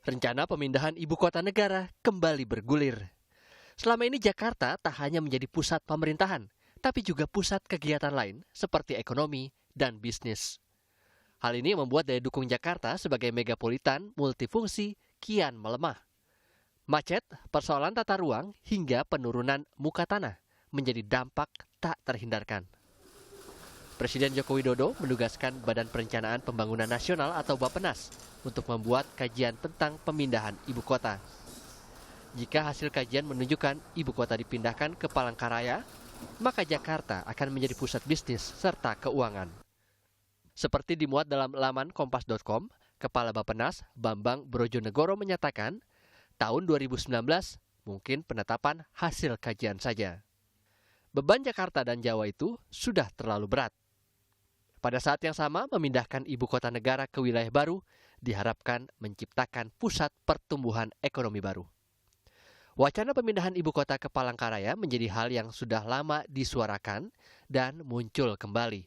Rencana pemindahan ibu kota negara kembali bergulir. Selama ini Jakarta tak hanya menjadi pusat pemerintahan, tapi juga pusat kegiatan lain seperti ekonomi dan bisnis. Hal ini membuat daya dukung Jakarta sebagai megapolitan multifungsi kian melemah. Macet, persoalan tata ruang, hingga penurunan muka tanah menjadi dampak tak terhindarkan. Presiden Joko Widodo menugaskan Badan Perencanaan Pembangunan Nasional atau Bappenas untuk membuat kajian tentang pemindahan ibu kota. Jika hasil kajian menunjukkan ibu kota dipindahkan ke Palangkaraya, maka Jakarta akan menjadi pusat bisnis serta keuangan. Seperti dimuat dalam laman kompas.com, Kepala Bappenas Bambang Brojonegoro menyatakan, tahun 2019 mungkin penetapan hasil kajian saja. Beban Jakarta dan Jawa itu sudah terlalu berat. Pada saat yang sama, memindahkan ibu kota negara ke wilayah baru diharapkan menciptakan pusat pertumbuhan ekonomi baru. Wacana pemindahan ibu kota ke Palangkaraya menjadi hal yang sudah lama disuarakan dan muncul kembali.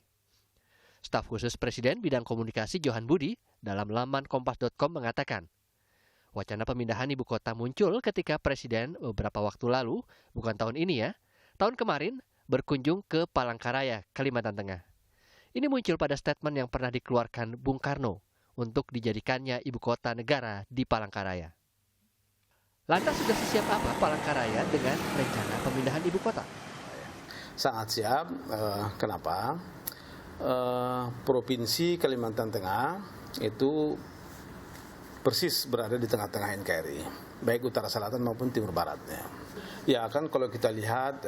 Staf khusus Presiden bidang komunikasi Johan Budi dalam laman kompas.com mengatakan, wacana pemindahan ibu kota muncul ketika Presiden beberapa waktu lalu, bukan tahun ini ya, tahun kemarin berkunjung ke Palangkaraya, Kalimantan Tengah. Ini muncul pada statement yang pernah dikeluarkan Bung Karno untuk dijadikannya ibu kota negara di Palangkaraya. Lantas sudah sesiap apa Palangkaraya dengan rencana pemindahan ibu kota? Sangat siap. Kenapa? Provinsi Kalimantan Tengah itu persis berada di tengah-tengah NKRI, baik utara selatan maupun timur baratnya. Ya kan kalau kita lihat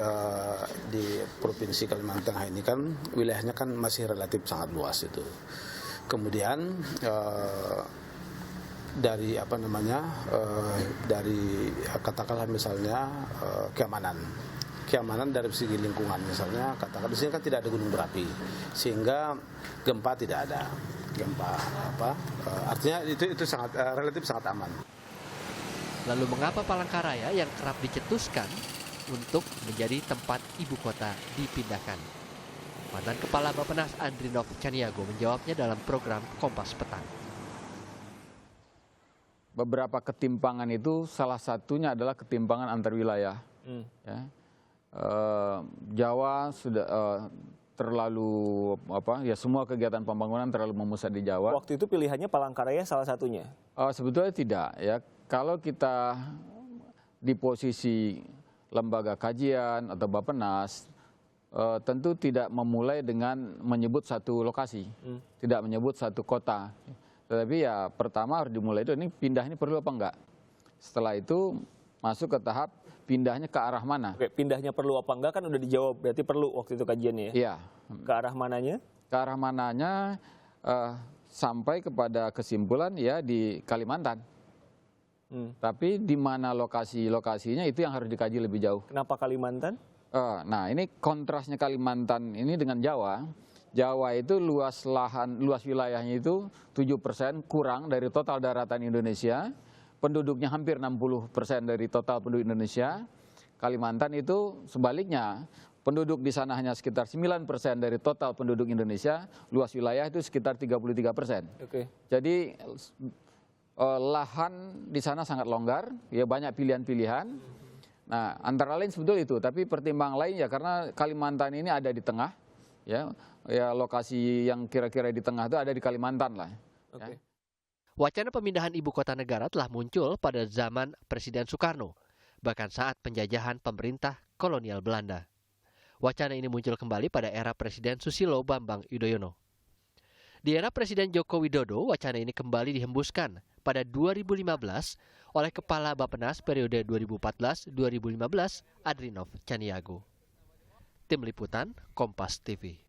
di Provinsi Kalimantan Tengah ini kan wilayahnya kan masih relatif sangat luas itu. Kemudian dari dari katakanlah misalnya keamanan dari segi lingkungan misalnya, katakan di sini kan tidak ada gunung berapi sehingga gempa tidak ada. Artinya itu sangat relatif sangat aman. Lalu mengapa Palangkaraya yang kerap dicetuskan untuk menjadi tempat ibu kota dipindahkan? Mantan Kepala Bappenas Andrinov Caniago menjawabnya dalam program Kompas Petang. Beberapa ketimpangan itu salah satunya adalah ketimpangan antar wilayah. Ya. Jawa sudah terlalu semua kegiatan pembangunan terlalu memusat di Jawa. Waktu itu pilihannya Palangkaraya salah satunya? Sebetulnya tidak ya. Kalau kita di posisi lembaga kajian atau Bappenas, tentu tidak memulai dengan menyebut satu lokasi, tidak menyebut satu kota. Tetapi ya pertama harus dimulai itu, ini pindah ini perlu apa enggak. Setelah itu masuk ke tahap pindahnya ke arah mana. Oke, pindahnya perlu apa enggak kan udah dijawab, berarti perlu waktu itu kajiannya ya? Iya. Ke arah mananya? Ke arah mananya sampai kepada kesimpulan ya di Kalimantan. Tapi di mana lokasinya itu yang harus dikaji lebih jauh. Kenapa Kalimantan? Nah ini kontrasnya Kalimantan ini dengan Jawa. Jawa itu luas wilayahnya itu 7% kurang dari total daratan Indonesia. Penduduknya hampir 60% dari total penduduk Indonesia. Kalimantan itu sebaliknya, penduduk di sana hanya sekitar 9% dari total penduduk Indonesia, luas wilayah itu sekitar 33%. Oke. Jadi lahan di sana sangat longgar, ya banyak pilihan-pilihan. Nah, antara lain sebetulnya itu, tapi pertimbangan lain ya karena Kalimantan ini ada di tengah, ya lokasi yang kira-kira di tengah itu ada di Kalimantan lah. Oke. Ya. Wacana pemindahan ibu kota negara telah muncul pada zaman Presiden Soekarno, bahkan saat penjajahan pemerintah kolonial Belanda. Wacana ini muncul kembali pada era Presiden Susilo Bambang Yudhoyono. Di era Presiden Joko Widodo, wacana ini kembali dihembuskan pada 2015 oleh Kepala Bappenas periode 2014-2015 Andrinov Caniago. Tim Liputan, Kompas TV.